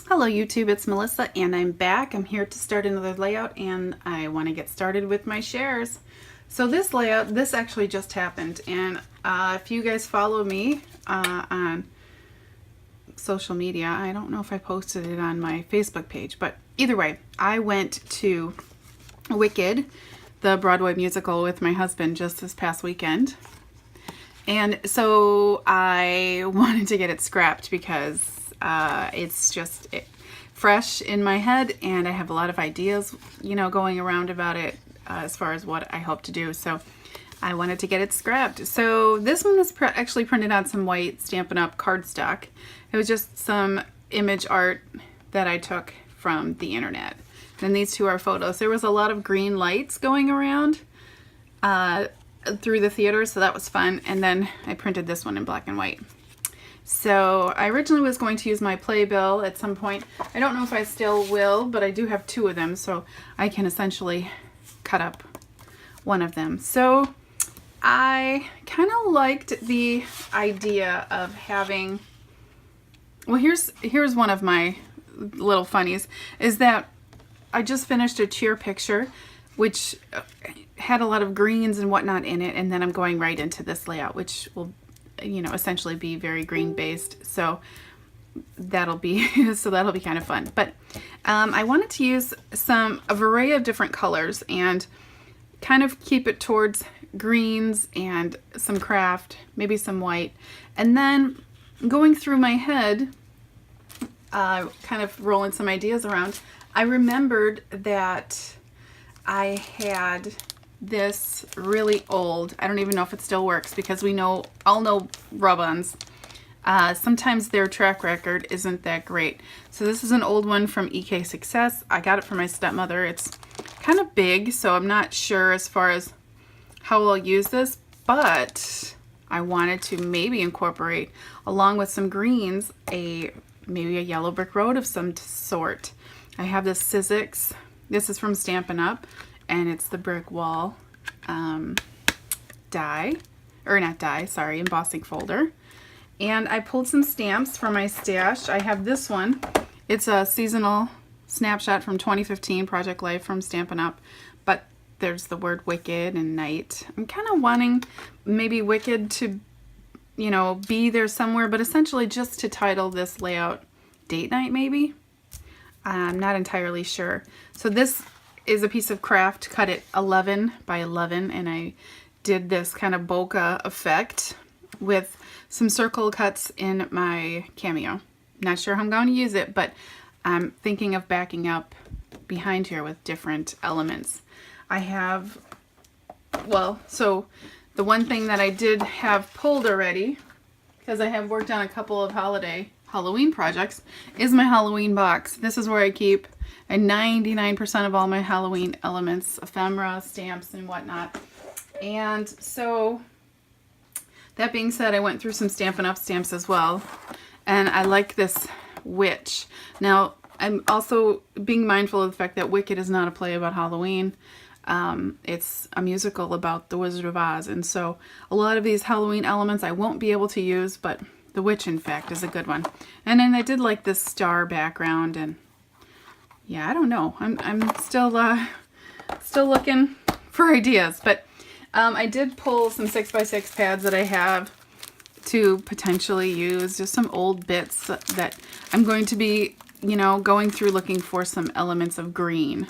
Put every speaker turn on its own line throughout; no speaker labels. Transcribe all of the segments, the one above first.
Hello YouTube, it's Melissa and I'm back. I'm here to start another layout and I want to get started with my shares. So this layout, this actually just happened, and if you guys follow me on social media, I don't know if I posted it on my Facebook page, but either way, I went to Wicked, the Broadway musical, with my husband just this past weekend. And so I wanted to get it scrapped because it's just fresh in my head and I have a lot of ideas, going around about it as far as what I hope to do. So I wanted to get it scrapped. So this one was actually printed on some white Stampin' Up! Cardstock. It was just some image art that I took from the internet. Then these two are photos. There was a lot of green lights going around through the theater, so that was fun. And then I printed this one in black and white. So I originally was going to use my playbill at some point. I don't know if I still will, but I do have two of them, so I can essentially cut up one of them. So I kind of liked the idea of having, well, here's one of my little funnies, is that I just finished a cheer picture which had a lot of greens and whatnot in it, and then I'm going right into this layout, which will essentially be very green based. So that'll be kind of fun. But I wanted to use a array of different colors and kind of keep it towards greens and some craft, maybe some white. And then going through my head, kind of rolling some ideas around, I remembered that I had this really old, I don't even know if it still works, because all know rub-ons. Sometimes their track record isn't that great. So this is an old one from EK Success. I got it from my stepmother. It's kind of big, so I'm not sure as far as how I'll use this, but I wanted to maybe incorporate, along with some greens, maybe a yellow brick road of some sort. I have this Sizzix. This is from Stampin' Up! And it's the brick wall embossing folder. And I pulled some stamps from my stash. I have this one. It's a seasonal snapshot from 2015, Project Life from Stampin' Up! But there's the word Wicked and Night. I'm kind of wanting maybe Wicked to, be there somewhere, but essentially just to title this layout Date Night maybe. I'm not entirely sure. So this is a piece of craft cut at 11 by 11, and I did this kind of bokeh effect with some circle cuts in my Cameo. Not sure how I'm going to use it, but I'm thinking of backing up behind here with different elements. I have, so the one thing that I did have pulled already, because I have worked on a couple of Halloween projects, is my Halloween box. This is where I keep 99% of all my Halloween elements, ephemera, stamps, and whatnot. And so, that being said, I went through some Stampin' Up! Stamps as well, and I like this witch. Now, I'm also being mindful of the fact that Wicked is not a play about Halloween. It's a musical about the Wizard of Oz, and so a lot of these Halloween elements I won't be able to use, but the witch, in fact, is a good one. And then I did like this star background, and yeah, I don't know. I'm still looking for ideas, but I did pull some 6x6 pads that I have to potentially use, just some old bits that I'm going to be, going through looking for some elements of green,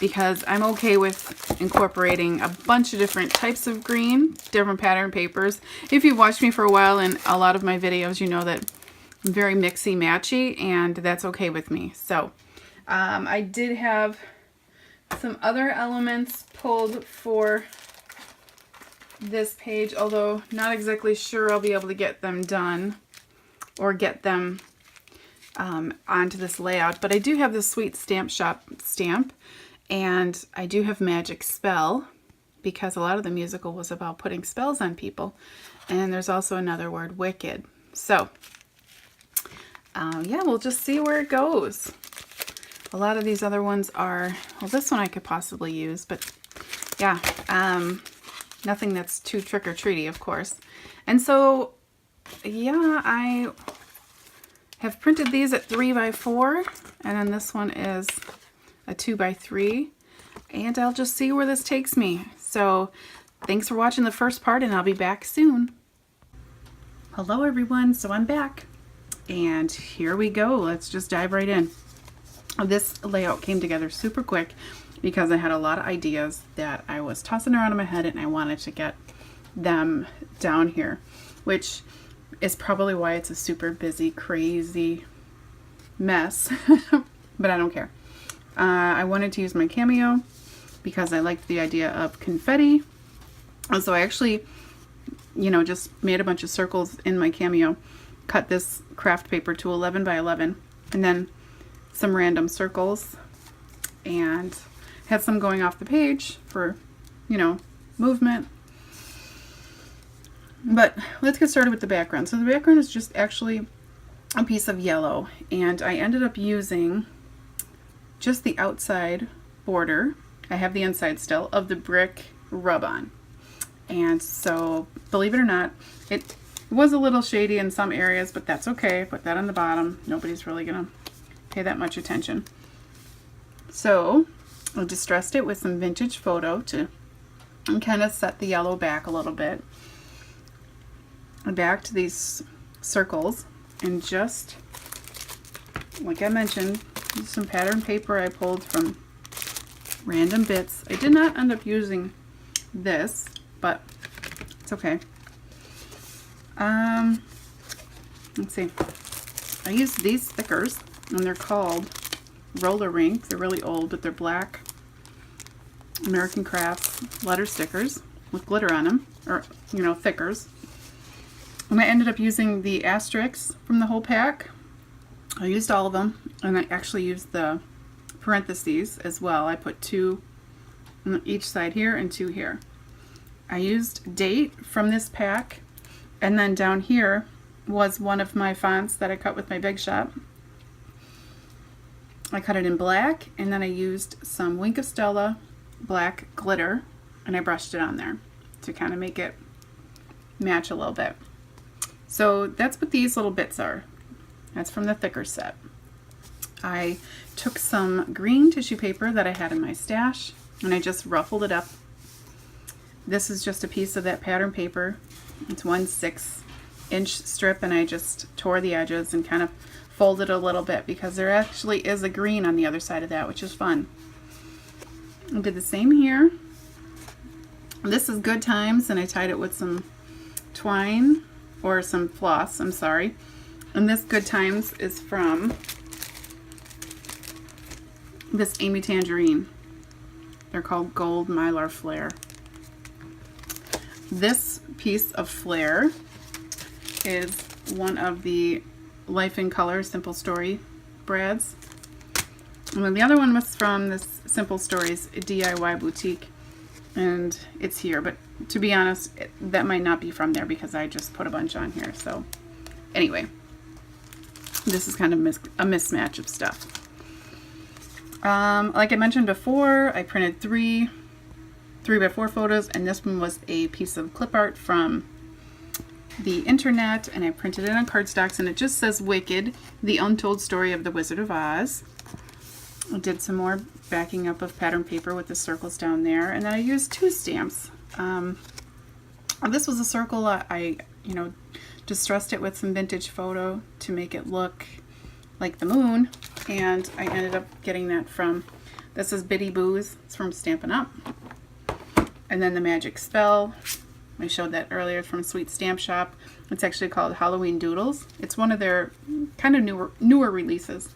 because I'm okay with incorporating a bunch of different types of green, different pattern papers. If you've watched me for a while in a lot of my videos, you know that I'm very mixy-matchy, and that's okay with me. So I did have some other elements pulled for this page, although not exactly sure I'll be able to get them done or get them onto this layout. But I do have this Sweet Stamp Shop stamp, and I do have Magic Spell, because a lot of the musical was about putting spells on people. And there's also another word, Wicked. So yeah, we'll just see where it goes. A lot of these other ones are, well, this one I could possibly use, but yeah, nothing that's too trick-or-treaty, of course. And so, yeah, I have printed these at 3x4, and then this one is a 2x3, and I'll just see where this takes me. So thanks for watching the first part, and I'll be back soon. Hello everyone, so I'm back, and here we go. Let's just dive right in. This layout came together super quick because I had a lot of ideas that I was tossing around in my head, and I wanted to get them down here, which is probably why it's a super busy, crazy mess, but I don't care. I wanted to use my Cameo because I liked the idea of confetti. And so I actually, you know, just made a bunch of circles in my Cameo, cut this craft paper to 11 by 11, and then some random circles, and had some going off the page for, you know, movement. But let's get started with the background. So the background is just actually a piece of yellow, and I ended up using just the outside border. I have the inside still of the brick rub-on. And so, believe it or not, it was a little shady in some areas, but that's okay. Put that on the bottom. Nobody's really gonna pay that much attention. So I distressed it with some vintage photo to kind of set the yellow back a little bit. I backed these circles, and just like I mentioned, some pattern paper I pulled from random bits. I did not end up using this, but it's okay. Let's see. I used these stickers, and they're called roller rink. They're really old, but they're black American Crafts letter stickers with glitter on them, or, you know, thickers. And I ended up using the asterisks from the whole pack. I used all of them, and I actually used the parentheses as well. I put 2 on each side here and 2 here. I used date from this pack, and then down here was one of my fonts that I cut with my Big Shot. I cut it in black, and then I used some Wink of Stella black glitter, and I brushed it on there to kind of make it match a little bit. So that's what these little bits are. That's from the thicker set. I took some green tissue paper that I had in my stash, and I just ruffled it up. This is just a piece of that pattern paper. It's 1/6" strip, and I just tore the edges and kind of folded a little bit because there actually is a green on the other side of that, which is fun. I did the same here. This is Good Times, and I tied it with some twine, or some floss, I'm sorry. And this Good Times is from this Amy Tangerine. They're called Gold Mylar Flair. This piece of flair is one of the Life in Color Simple Story brads. And then the other one was from this Simple Stories DIY boutique, and it's here, but to be honest, that might not be from there because I just put a bunch on here. So anyway, this is kind of a mismatch of stuff. Like I mentioned before, I printed 3x4 photos, and this one was a piece of clip art from the internet, and I printed it on cardstocks, and it just says Wicked, the Untold Story of the Wizard of Oz. I did some more backing up of pattern paper with the circles down there, and then I used 2 stamps. This was a circle. I you know, distressed it with some vintage photo to make it look like the moon, and I ended up getting that from, this is Biddy Booze, it's from Stampin' Up. And then the Magic Spell, I showed that earlier, from Sweet Stamp Shop. It's actually called Halloween Doodles. It's one of their kind of newer releases.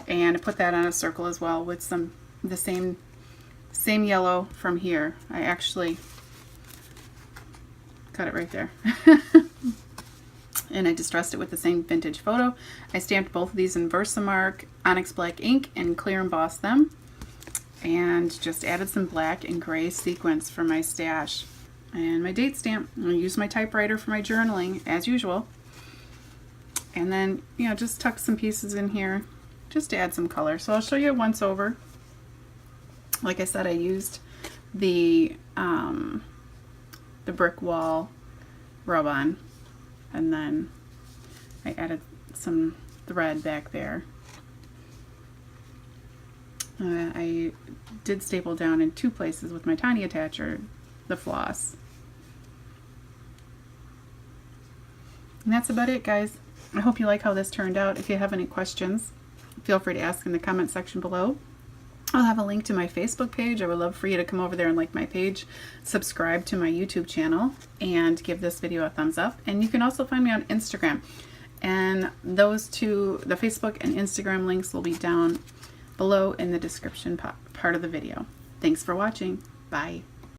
And I put that on a circle as well with the same yellow from here. I actually cut it right there. And I distressed it with the same vintage photo. I stamped both of these in Versamark Onyx Black ink and clear embossed them. And just added some black and gray sequins for my stash. And my date stamp. I'm going to use my typewriter for my journaling, as usual. And then, you know, just tuck some pieces in here just to add some color. So I'll show you once over. Like I said, I used the brick wall rub-on, and then I added some thread back there. I did staple down in 2 places with my tiny attacher the floss. And that's about it, guys. I hope you like how this turned out. If you have any questions, feel free to ask in the comment section below. I'll have a link to my Facebook page. I would love for you to come over there and like my page, subscribe to my YouTube channel, and give this video a thumbs up. And you can also find me on Instagram. And those two, the Facebook and Instagram links, will be down below in the description part of the video. Thanks for watching. Bye.